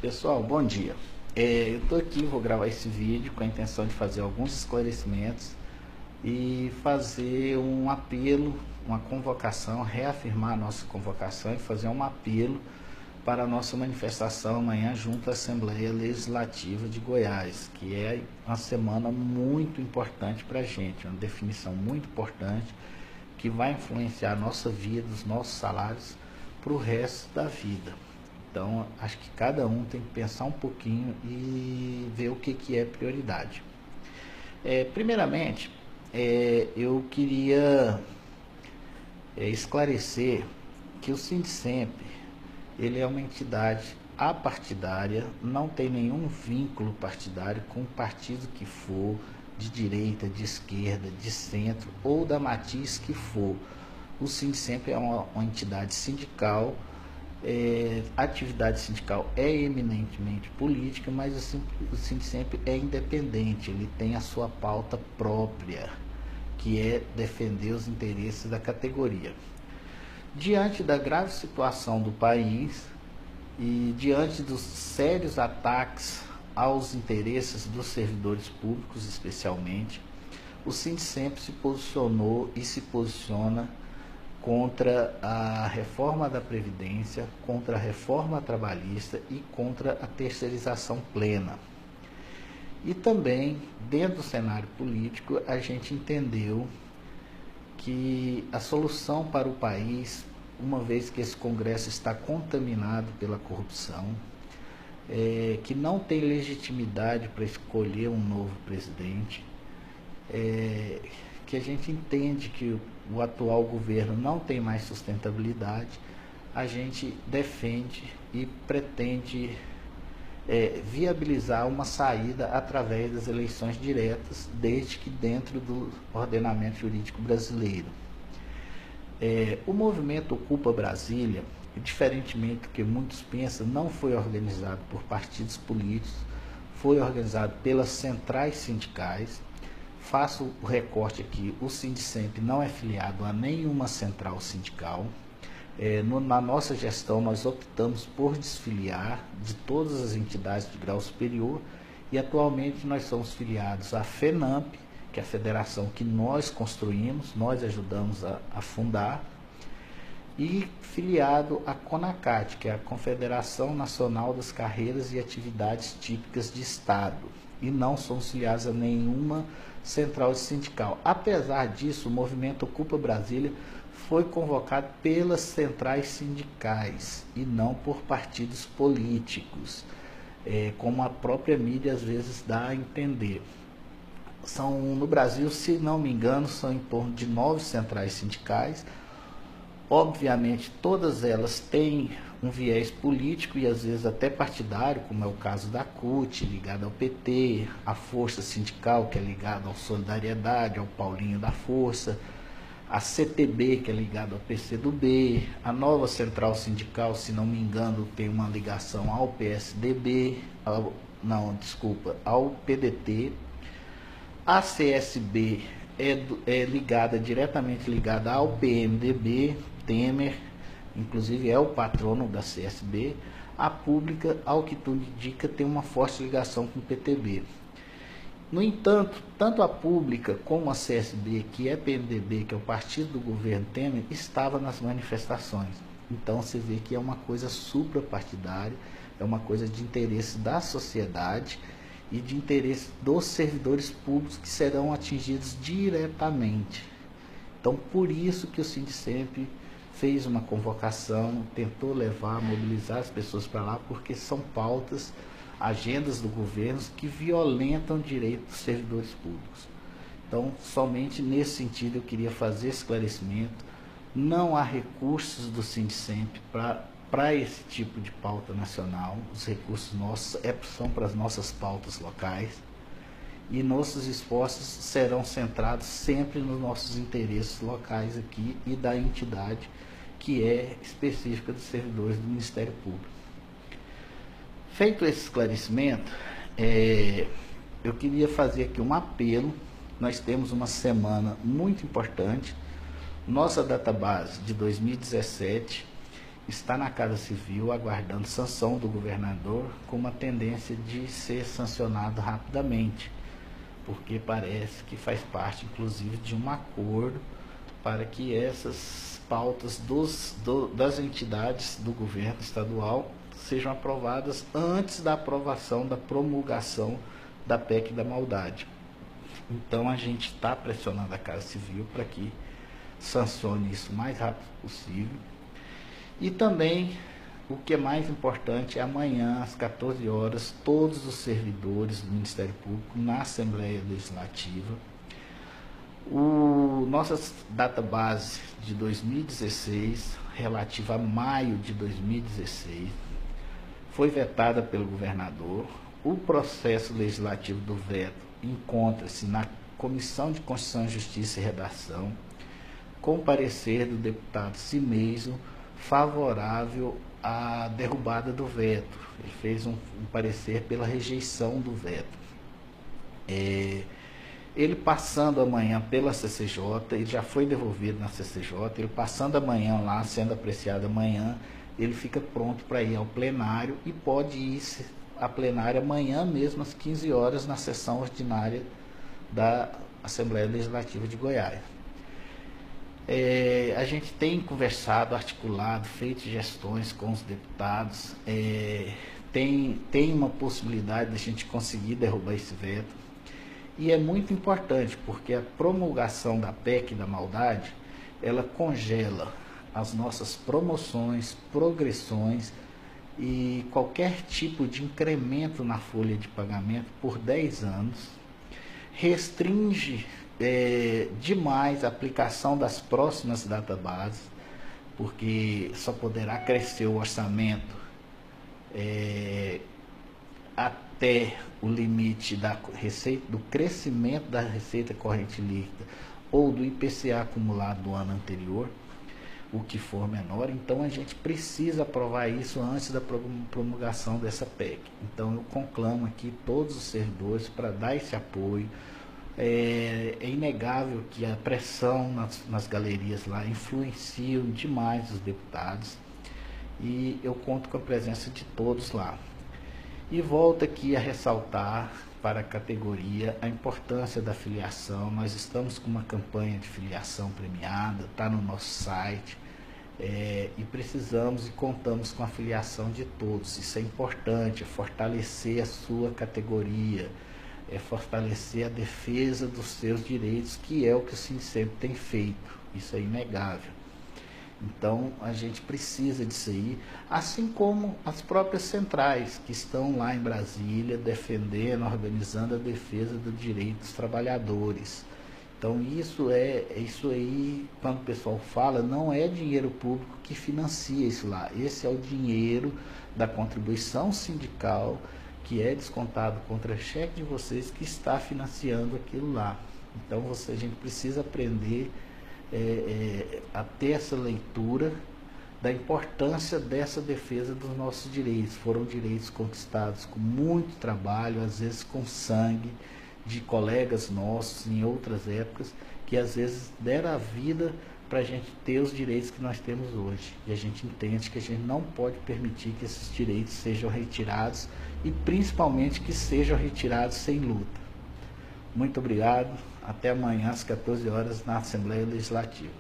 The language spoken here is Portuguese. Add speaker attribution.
Speaker 1: Pessoal, bom dia. Eu estou aqui, vou gravar esse vídeo com a intenção de fazer alguns esclarecimentos e fazer um apelo, uma convocação, reafirmar a nossa convocação e fazer um apelo para a nossa manifestação amanhã junto à Assembleia Legislativa de Goiás, que é uma semana muito importante para a gente, uma definição muito importante que vai influenciar a nossa vida, os nossos salários para o resto da vida. Então, acho que cada um tem que pensar um pouquinho e ver o que é prioridade. Primeiramente, eu queria esclarecer que o Sindicemp, ele é uma entidade apartidária, não tem nenhum vínculo partidário com o partido que for, de direita, de esquerda, de centro ou da matiz que for. O Sindicemp é uma entidade sindical. A atividade sindical é eminentemente política, mas o Sindicemp é independente, ele tem a sua pauta própria, que é defender os interesses da categoria. Diante da grave situação do país e diante dos sérios ataques aos interesses dos servidores públicos, especialmente, o Sindicemp se posicionou e se posiciona contra a reforma da Previdência, contra a reforma trabalhista e contra a terceirização plena. E também, dentro do cenário político, a gente entendeu que a solução para o país, uma vez que esse Congresso está contaminado pela corrupção, que não tem legitimidade para escolher um novo presidente, que a gente entende que o atual governo não tem mais sustentabilidade, a gente defende e pretende viabilizar uma saída através das eleições diretas, desde que dentro do ordenamento jurídico brasileiro. O movimento Ocupa Brasília, diferentemente do que muitos pensam, não foi organizado por partidos políticos, foi organizado pelas centrais sindicais. Faço o recorte aqui, o Sindicemp não é filiado a nenhuma central sindical. Na nossa gestão, nós optamos por desfiliar de todas as entidades de grau superior e atualmente nós somos filiados à FENAMP, que é a federação que nós construímos, nós ajudamos a fundar, e filiado à CONACAT, que é a Confederação Nacional das Carreiras e Atividades Típicas de Estado, e não somos filiados a nenhuma central sindical. Apesar disso, o movimento Ocupa Brasília foi convocado pelas centrais sindicais e não por partidos políticos, como a própria mídia às vezes dá a entender. No Brasil, se não me engano, são em torno de 9 centrais sindicais. Obviamente, todas elas têm um viés político e às vezes até partidário, como é o caso da CUT, ligada ao PT, a Força Sindical, que é ligada ao Solidariedade, ao Paulinho da Força, a CTB, que é ligada ao PCdoB, a nova Central Sindical, se não me engano, tem uma ligação ao PSDB, ao PDT, a CSB diretamente ligada ao PMDB, Temer, inclusive é o patrono da CSB. A Pública, ao que tudo indica, tem uma forte ligação com o PTB. No entanto, tanto a Pública como a CSB, que é PMDB, que é o partido do governo Temer, estava nas manifestações. Então você vê que é uma coisa suprapartidária, é uma coisa de interesse da sociedade e de interesse dos servidores públicos que serão atingidos diretamente. Então, por isso que o Sindicemp fez uma convocação, tentou mobilizar as pessoas para lá, porque são pautas, agendas do governo que violentam o direito dos servidores públicos. Então, somente nesse sentido eu queria fazer esclarecimento. Não há recursos do Sindicemp para esse tipo de pauta nacional. Os recursos nossos são para as nossas pautas locais. E nossos esforços serão centrados sempre nos nossos interesses locais aqui e da entidade que é específica dos servidores do Ministério Público. Feito esse esclarecimento, eu queria fazer aqui um apelo. Nós temos uma semana muito importante, nossa database de 2017, está na Casa Civil aguardando sanção do governador, com uma tendência de ser sancionado rapidamente, porque parece que faz parte, inclusive, de um acordo para que essas pautas das entidades do governo estadual sejam aprovadas antes da aprovação, da promulgação da PEC da maldade. Então a gente está pressionando a Casa Civil para que sancione isso o mais rápido possível. E também, o que é mais importante, é amanhã, às 14 horas, todos os servidores do Ministério Público na Assembleia Legislativa. Nossa database de 2016, relativa a maio de 2016, foi vetada pelo governador. O processo legislativo do veto encontra-se na Comissão de Constituição, Justiça e Redação, com parecer do deputado Cimeiro favorável à derrubada do veto. Ele fez um parecer pela rejeição do veto. Ele passando amanhã pela CCJ, ele já foi devolvido na CCJ, ele passando amanhã lá, sendo apreciado amanhã, ele fica pronto para ir ao plenário e pode ir a plenário amanhã mesmo às 15 horas na sessão ordinária da Assembleia Legislativa de Goiás. A gente tem conversado, articulado, feito gestões com os deputados, tem uma possibilidade de a gente conseguir derrubar esse veto, e é muito importante porque a promulgação da PEC da maldade, ela congela as nossas promoções, progressões e qualquer tipo de incremento na folha de pagamento por 10 anos, restringe demais a aplicação das próximas databases, porque só poderá crescer o orçamento até o limite da receita, do crescimento da receita corrente líquida ou do IPCA acumulado do ano anterior, o que for menor. Então a gente precisa aprovar isso antes da promulgação dessa PEC. Então eu conclamo aqui todos os servidores para dar esse apoio. É inegável que a pressão nas galerias lá influenciam demais os deputados, e eu conto com a presença de todos lá. E volto aqui a ressaltar para a categoria a importância da filiação. Nós estamos com uma campanha de filiação premiada, está no nosso site, e precisamos e contamos com a filiação de todos. Isso é importante, é fortalecer a sua categoria, é fortalecer a defesa dos seus direitos, que é o que o Sindicemp tem feito, isso é inegável. Então a gente precisa disso aí, assim como as próprias centrais que estão lá em Brasília defendendo, organizando a defesa do direito dos trabalhadores. Então isso aí, quando o pessoal fala, não é dinheiro público que financia isso lá. Esse é o dinheiro da contribuição sindical que é descontado contra cheque de vocês, que está financiando aquilo lá. Então a gente precisa aprender a ter essa leitura da importância dessa defesa dos nossos direitos. Foram direitos conquistados com muito trabalho, às vezes com sangue de colegas nossos em outras épocas, que às vezes deram a vida para a gente ter os direitos que nós temos hoje. E a gente entende que a gente não pode permitir que esses direitos sejam retirados, e principalmente que sejam retirados sem luta. Muito obrigado. Até amanhã às 14 horas na Assembleia Legislativa.